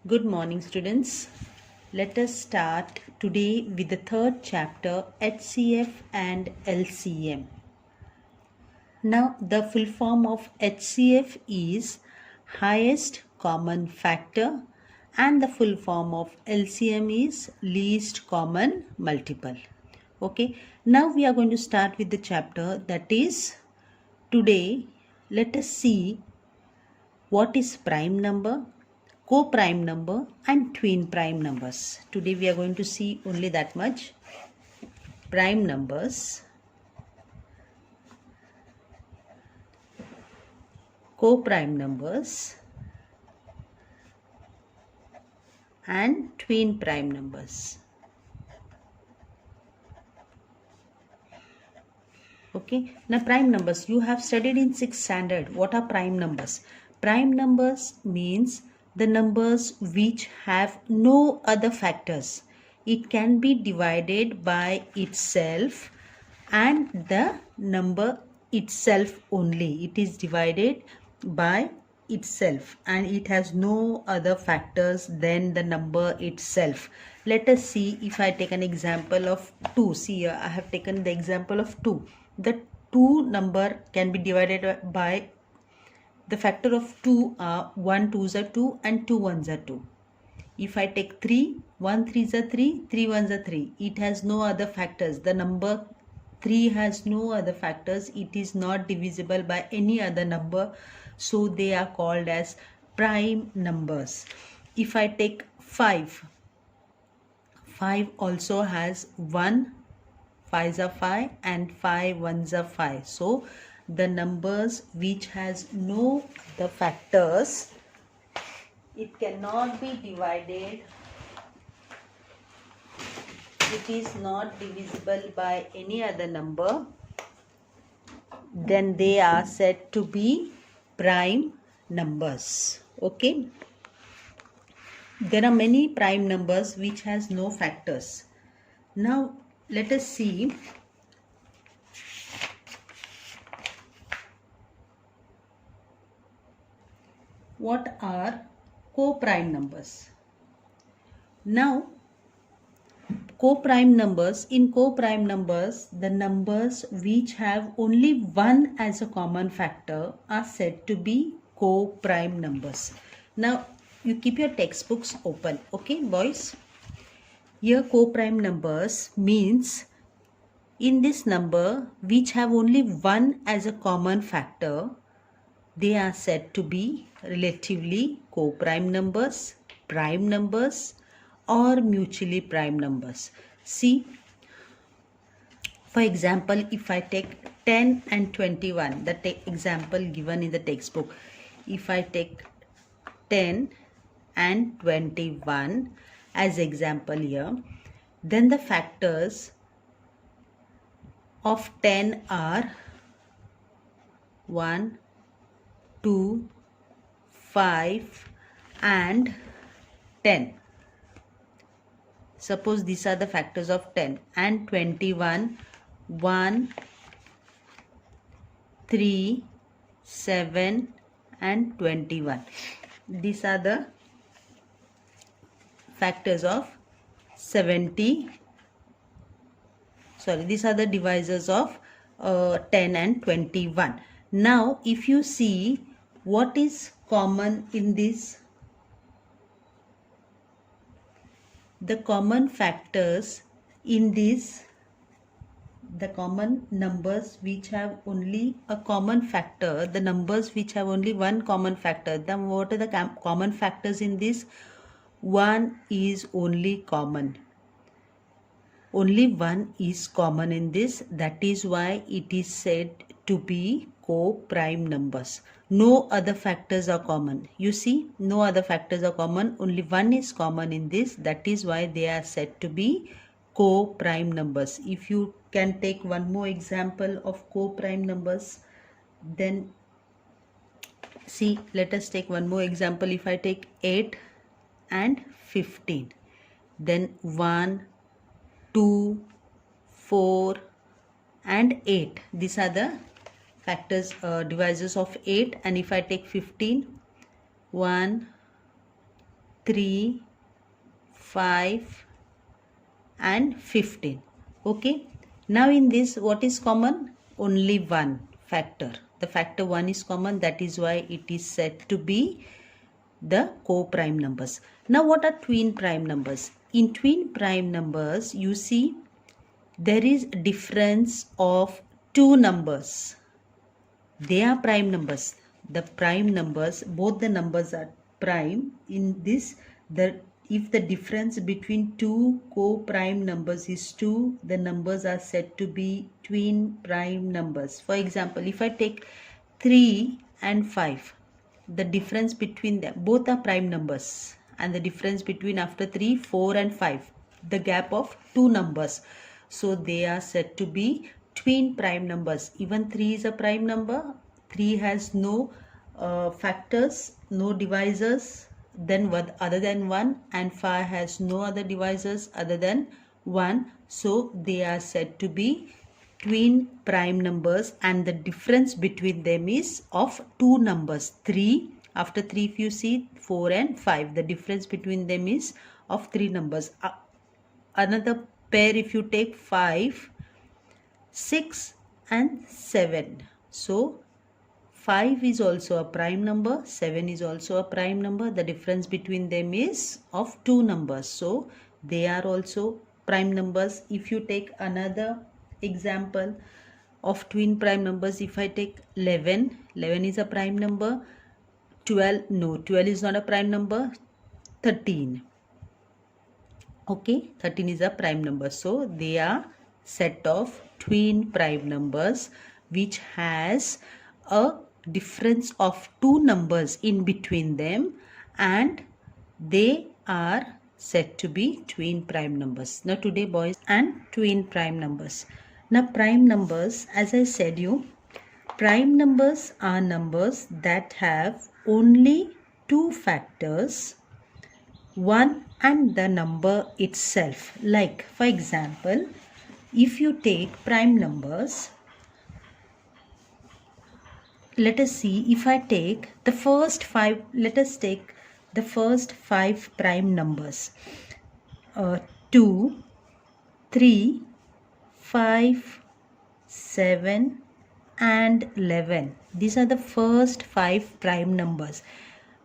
Good morning, students. Let us start today with the third chapter, HCF and LCM. Now, the full form of HCF is highest common factor, and the full form of LCM is least common multiple. Okay, now we are going to start with the chapter, that is, today let us see what is prime number, co-prime number and twin prime numbers. Today we are going to see only that much. Prime numbers, co-prime numbers and twin prime numbers. Okay, now prime numbers, you have studied in 6th standard. What are prime numbers? Prime numbers means the numbers which have no other factors. It can be divided by itself and the number itself only. It is divided by itself and it has no other factors than the number itself. Let us see. If I take an example of 2, see here I have taken the example of 2. The 2 number can be divided by the factor of 2 are 1 2s are 2 and 2 1s are 2. If I take 3, 1 3s are 3, 3 1s are 3. It has no other factors. The number 3 has no other factors. It is not divisible by any other number. So they are called as prime numbers. If I take 5, 5 also has 1, 5s are 5 and 5 1s are 5. So the numbers which has no other factors, it cannot be divided. It is not divisible by any other number. Then they are said to be prime numbers. Okay. There are many prime numbers which has no factors. Now let us see what are co-prime numbers. Now co-prime numbers, in co-prime numbers, the numbers which have only 1 as a common factor are said to be co-prime numbers. Now you keep your textbooks open, okay boys? Here co-prime numbers means in this number which have only 1 as a common factor, they are said to be relatively co-prime numbers, prime numbers or mutually prime numbers. See, for example, if I take 10 and 21, the example given in the textbook, if I take 10 and 21 as example here, then the factors of 10 are 1, 2, 5 and 10. Suppose these are the factors of 10 and 21, 1, 3, 7 and 21. These are the factors of 70. Sorry, these are the divisors of 10 and 21. Now, if you see what is common in this, the common factors in this, the common numbers which have only a common factor, the numbers which have only one common factor, then what are the common factors in this? 1 is only common. Only 1 is common in this. That is why it is said to be co-prime numbers. No other factors are common. You see, no other factors are common. Only 1 is common in this. That is why they are said to be co-prime numbers. If you can take one more example of co-prime numbers, then see, let us take one more example. If I take 8 and 15, then 1, 2, 4 and 8. These are the factors, divisors of 8. And if I take 15, 1, 3, 5 and 15. Okay. Now in this, what is common? Only one factor. The factor 1 is common. That is why it is said to be the co-prime numbers. Now what are twin prime numbers? In twin prime numbers, you see there is difference of two numbers. They are prime numbers. The prime numbers, both the numbers are prime. In this, if the difference between two co-prime numbers is 2, the numbers are said to be twin prime numbers. For example, if I take 3 and 5, the difference between them, both are prime numbers, and the difference between after 3, 4 and 5, the gap of two numbers, so they are said to be twin prime numbers. Even 3 is a prime number. 3 has no factors, no divisors then other than 1, and 5 has no other divisors other than 1, so they are said to be twin prime numbers, and the difference between them is of two numbers. 3, after 3 if you see 4 and 5, the difference between them is of 3 numbers. Another pair, if you take 5, 6 and 7, so 5 is also a prime number, 7 is also a prime number. The difference between them is of two numbers, so they are also prime numbers. If you take another example of twin prime numbers, if I take 11, 11 is a prime number. 12, no, 12 is not a prime number. 13, okay, 13 is a prime number. So they are set of twin prime numbers which has a difference of two numbers in between them, and they are said to be twin prime numbers. Now today, boys, and twin prime numbers. Now prime numbers, as I said you, prime numbers are numbers that have only two factors, one and the number itself. Like for example, if you take prime numbers, let us see, if I take the first 5, let us take the first 5 prime numbers, 2, 3, 5, 7 and 11. These are the first 5 prime numbers.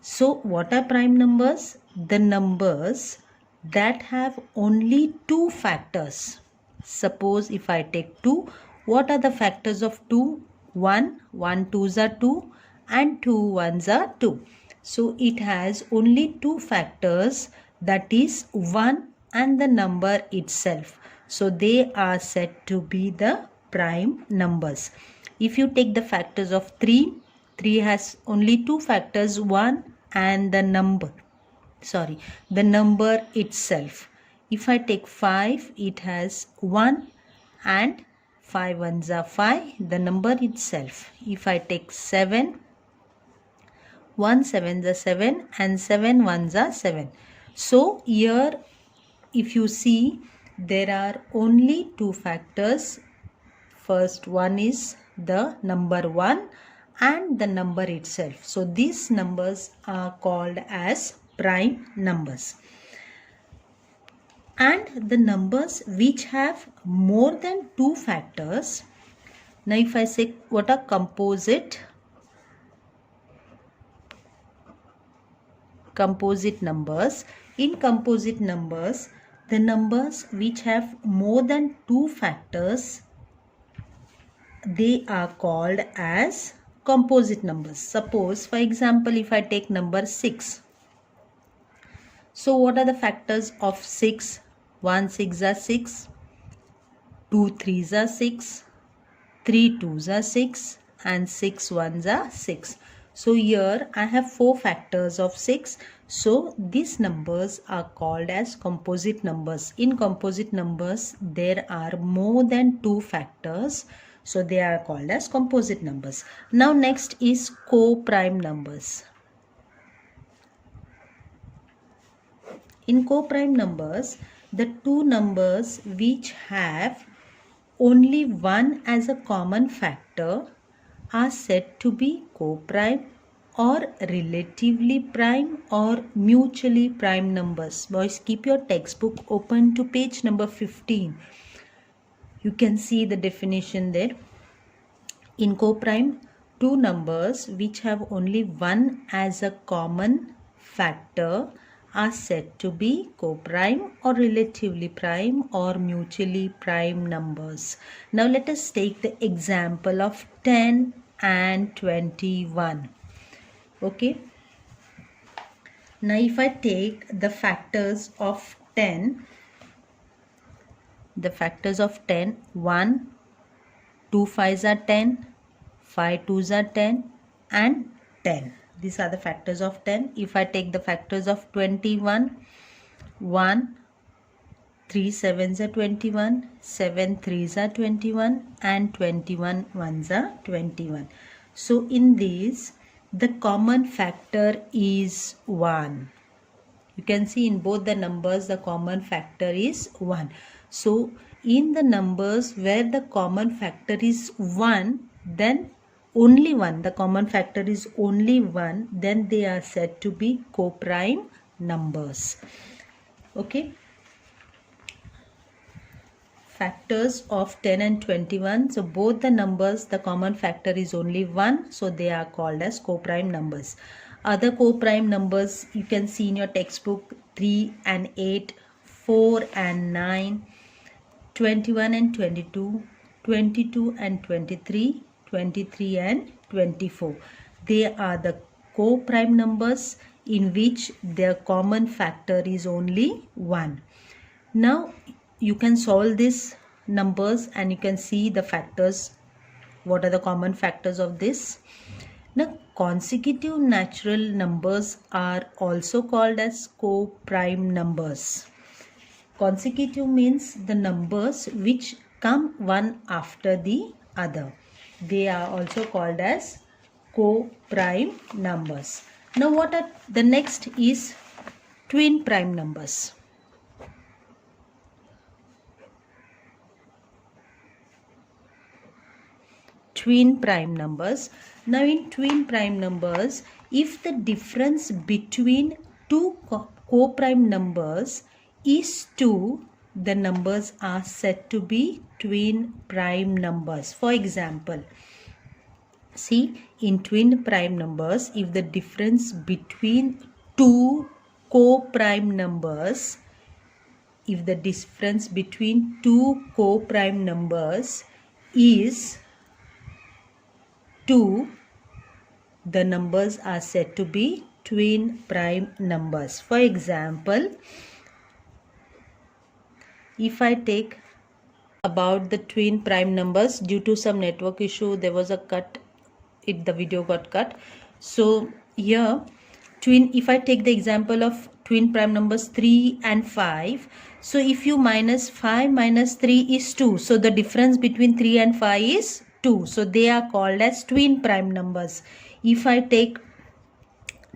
So what are prime numbers? The numbers that have only two factors. Suppose if I take 2, what are the factors of 2? 1, 1 2s are 2 and 2 1s are 2. So it has only two factors, that is 1 and the number itself. So they are said to be the prime numbers. If you take the factors of 3, 3 has only two factors, 1 and the number itself. If I take 5, it has 1 and 5 ones are 5, the number itself. If I take 7, 1 7s are 7 and 7 ones are 7. So here if you see, there are only two factors. First one is the number 1 and the number itself. So these numbers are called as prime numbers. And the numbers which have more than two factors. Now if I say what are composite numbers, in composite numbers, the numbers which have more than two factors, they are called as composite numbers. Suppose for example, if I take number 6, so what are the factors of 6? 1 6 are 6, 2 3s are 6, 3 2s are 6 and 6 1s are 6. So here I have 4 factors of 6. So these numbers are called as composite numbers. In composite numbers, there are more than 2 factors. So they are called as composite numbers. Now next is co-prime numbers. In co-prime numbers, the two numbers which have only one as a common factor are said to be co-prime, or relatively prime or mutually prime numbers? Boys, keep your textbook open to page number 15. You can see the definition there. In coprime, two numbers which have only one as a common factor are said to be coprime or relatively prime or mutually prime numbers. Now let us take the example of 10 and 21. Okay. Now if I take the factors of 10, 1, 2 5s are 10, 5 2s are 10 and 10. These are the factors of 10. If I take the factors of 21, 1, 3 7s are 21, 7 3s are 21 and 21 1s are 21. So in these, the common factor is 1. You can see in both the numbers the common factor is 1. So in the numbers where the common factor is 1, then only 1, the common factor is only 1, then they are said to be coprime numbers. Okay. Factors of 10 and 21. So both the numbers, the common factor is only 1. So they are called as coprime numbers. Other coprime numbers you can see in your textbook: 3 and 8, 4 and 9, 21 and 22, 22 and 23, 23 and 24. They are the coprime numbers in which their common factor is only 1. Now you can solve these numbers and you can see the factors. What are the common factors of this? Now consecutive natural numbers are also called as coprime numbers. Consecutive means the numbers which come one after the other. They are also called as coprime numbers. Now what are the next is twin prime numbers. Twin prime numbers. Now in twin prime numbers, if the difference between two coprime numbers is 2, the numbers are said to be twin prime numbers. For example, see, in twin prime numbers, if the difference between two coprime numbers, if the difference between two coprime numbers is 2, the numbers are said to be twin prime numbers. For example, if I take about the twin prime numbers, due to some network issue there was a cut, the video got cut. So here if I take the example of twin prime numbers 3 and 5, so if you minus 5 minus 3 is 2, so the difference between 3 and 5 is 2, so they are called as twin prime numbers. If I take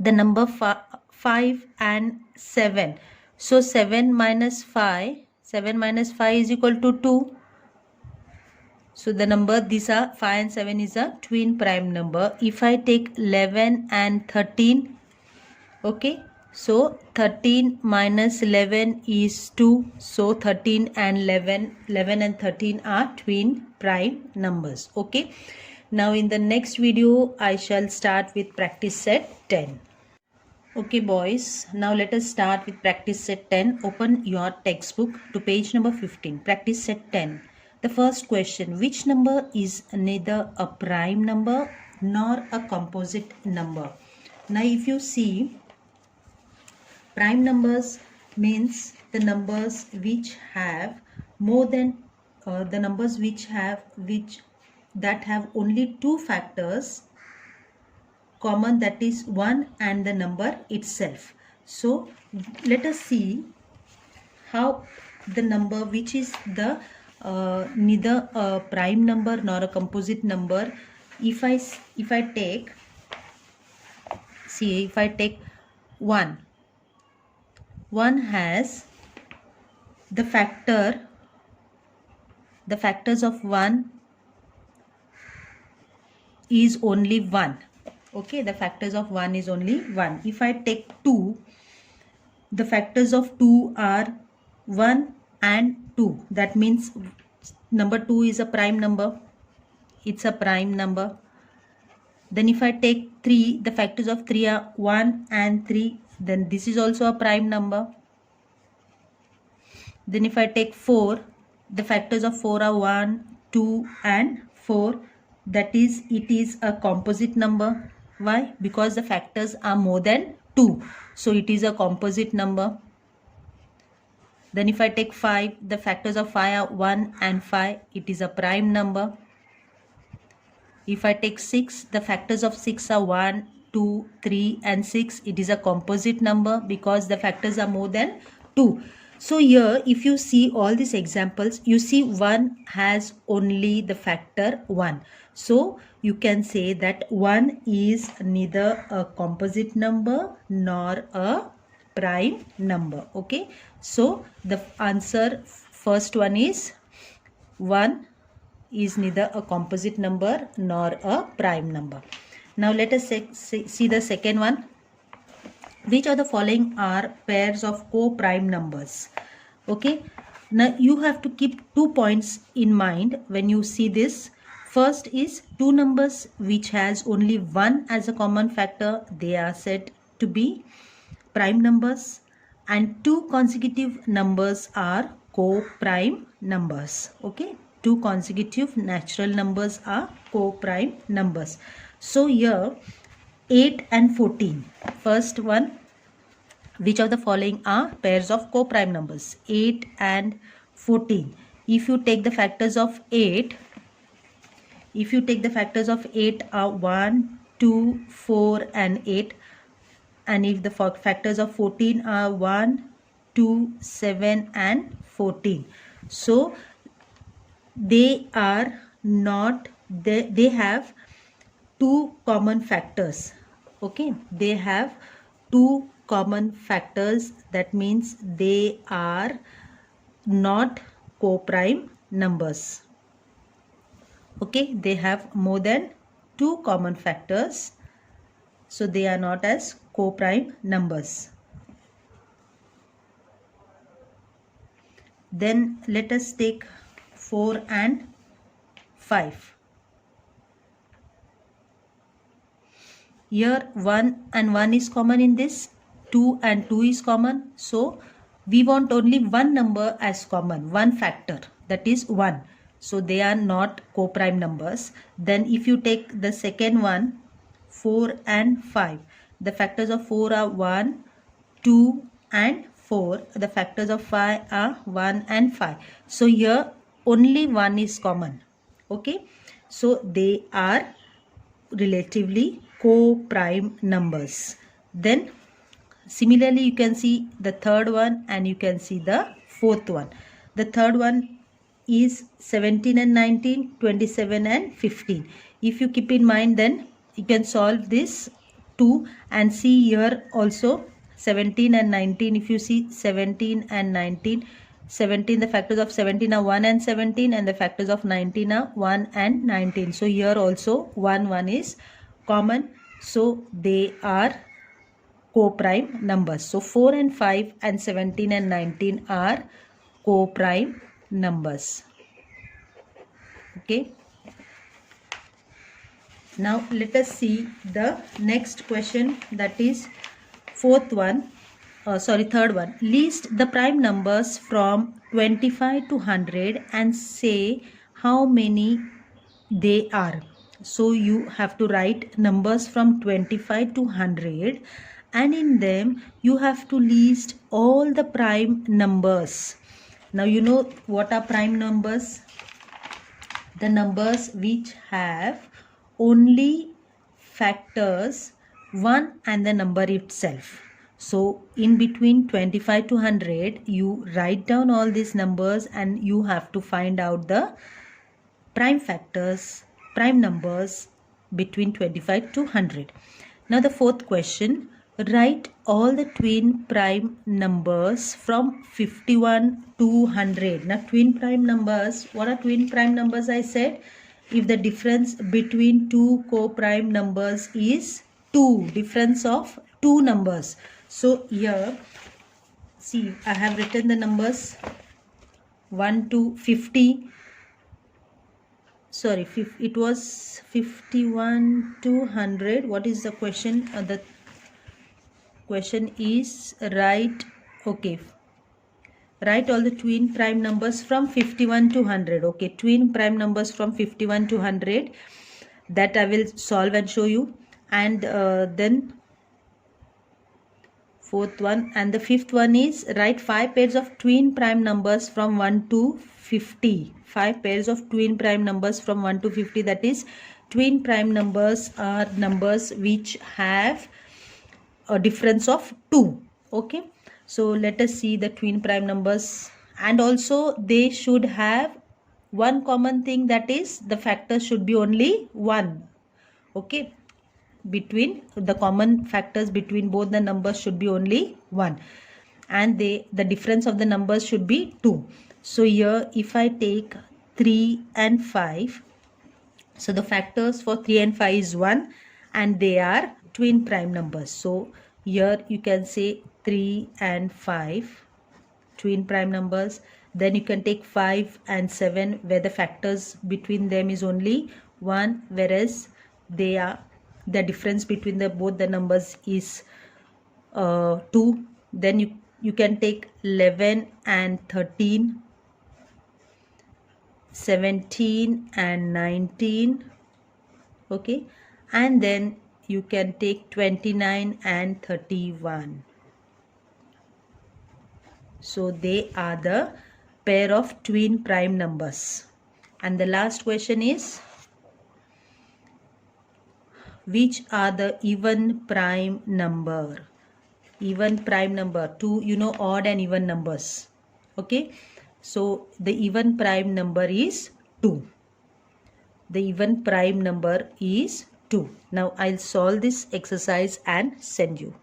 the number 5 and 7, so 7 minus 5 is equal to 2. So the number, these are 5 and 7 is a twin prime number. If I take 11 and 13, okay, so 13 minus 11 is 2. So 13 and 11 and 13 are twin prime numbers. Okay. Now in the next video, I shall start with practice set 10. Okay boys, now let us start with practice set 10. Open your textbook to page number 15. Practice set 10. The first question, which number is neither a prime number nor a composite number? Now if you see, prime numbers means the numbers which have more than that have only two factors common, that is 1 and the number itself. So let us see how the number which is the neither a prime number nor a composite number. If I take 1 has the factors of 1 is only 1. Okay, the factors of 1 is only 1. If I take 2, the factors of 2 are 1 and 2. That means number 2 is a prime number. It's a prime number. Then if I take 3, the factors of 3 are 1 and 3. Then this is also a prime number. Then if I take 4, the factors of 4 are 1, 2 and 4. That is, it is a composite number. Why? Because the factors are more than 2. So it is a composite number. Then if I take 5, the factors of 5 are 1 and 5. It is a prime number. If I take 6, the factors of 6 are 1, 2, 3 and 6. It is a composite number because the factors are more than 2. So here, if you see all these examples, you see 1 has only the factor 1. So you can say that 1 is neither a composite number nor a prime number. Okay. So the answer first one is 1 is neither a composite number nor a prime number. Now let us see the second one. Which of the following are pairs of co-prime numbers? Okay. Now you have to keep 2 points in mind when you see this. First is two numbers which has only 1 as a common factor. They are said to be prime numbers. And two consecutive numbers are co-prime numbers. Okay. Two consecutive natural numbers are co-prime numbers. So here 8 and 14. First one, which of the following are pairs of co-prime numbers? 8 and 14. If you take the factors of 8, are 1, 2, 4 and 8. And if the factors of 14 are 1, 2, 7 and 14. So they are not, they have two common factors. Okay, they have two common factors. That means they are not co-prime numbers. Okay, they have more than two common factors, so they are not as co-prime numbers. Then let us take 4 and 5. Here 1 and 1 is common in this, 2 and 2 is common. So we want only one number as common, one factor, that is 1. So they are not co-prime numbers. Then if you take the second one, 4 and 5, the factors of 4 are 1, 2 and 4. The factors of 5 are 1 and 5. So here only 1 is common. Okay, so they are relatively co-prime numbers. Then similarly you can see the third one and you can see the fourth one. The third one is 17 and 19, 27 and 15. If you keep in mind, then you can solve this 2 and see here also 17 and 19. If you see 17 and 19, 17, the factors of 17 are 1 and 17 and the factors of 19 are 1 and 19. So here also 1 is common. So they are co-prime numbers. So 4 and 5 and 17 and 19 are co-prime numbers. Okay. Now let us see the next question, that is third one. List the prime numbers from 25 to 100 and say how many they are. So you have to write numbers from 25 to 100 and in them you have to list all the prime numbers. Now you know what are prime numbers? The numbers which have only factors 1 and the number itself. So in between 25 to 100 you write down all these numbers and you have to find out the prime factors, prime numbers between 25 to 100. Now the fourth question, write all the twin prime numbers from 51 to 100. Now twin prime numbers, what are twin prime numbers? I said if the difference between two co-prime numbers is 2, difference of 2 numbers. So here, see, I have written the numbers 1 to 50. Sorry, it was 51 to 100. What is the question? The question is write all the twin prime numbers from 51 to 100. Okay, twin prime numbers from 51 to 100. That I will solve and show you. And then fourth one, and the fifth one is write 5 pairs of twin prime numbers from 1 to 50. 5 pairs of twin prime numbers from 1 to 50. That is, twin prime numbers are numbers which have a difference of 2. Okay, so let us see the twin prime numbers, and also they should have one common thing, that is the factor should be only 1. Okay, between the common factors between both the numbers should be only 1, and the difference of the numbers should be 2. So here if I take 3 and 5, so the factors for 3 and 5 is 1, and they are twin prime numbers. So here you can say 3 and 5 twin prime numbers. Then you can take 5 and 7, where the factors between them is only 1, whereas they are the difference between both the numbers is 2. Then you can take 11 and 13, 17 and 19. Okay, and then you can take 29 and 31. So they are the pair of twin prime numbers. And the last question is, which are the even prime number? Even prime number, two, odd and even numbers. Okay, so the even prime number is 2. The even prime number is 2. Now I'll solve this exercise and send you.